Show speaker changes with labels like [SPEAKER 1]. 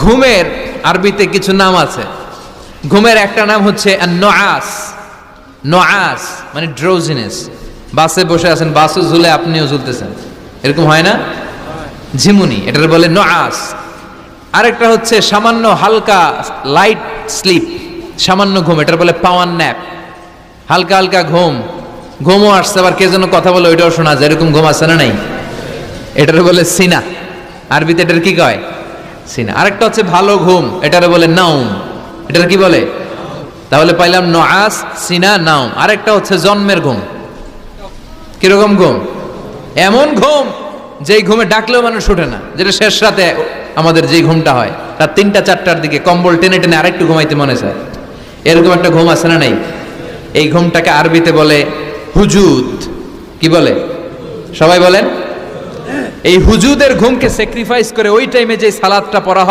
[SPEAKER 1] ঘুমের আরবিতে কিছু নাম আছে। ঘুমের একটা নাম হচ্ছে নুআস। নুআস মানে ড্রোজিনেস। বাসে বসে আছেন, বাসও ঝুলে আপনিও ঝুলতেছেন, এরকম হয় না? ঝিমুনি, এটার বলে নুআস। আরেকটা হচ্ছে সামান্য হালকা লাইট স্লিপ, সামান্য ঘুম, এটার বলে পাওয়ার ন্যাপ। হালকা হালকা ঘুম, ঘুমও আসছে, আবার কে যেন কথা বলে ওইটাও শোনা যায়, এরকম ঘুম আছে না নাই? এটার বলে সিনা। আরবিতে এটার কি কয়? সিনা। আরেকটা হচ্ছে ভালো ঘুম, এটার বলে নাউম। এটার কি বলে? তাহলে পাইলাম নুআস, সিনা, নাউম। আরেকটা হচ্ছে জন্মের ঘুম। কিরকম ঘুম? এমন ঘুম যেই ঘুমে ডাকলেও মানুষ ওঠে না, যেটা শেষ রাতে আমাদের যেই ঘুমটা হয়, রাত 3টা-4টার দিকে কম্বল টেনে টেনে আরেকটু ঘুমাইতে মনে চায়, এরকম একটা ঘুম আছে না নাই? এই ঘুমটাকে আরবিতে বলে হুজুদ। কি বলে? সবাই বলেন। এই হুজুদের ঘুমকে স্যাক্রিফাইস করে ওই টাইমে যে সালাতটা পড়া হয়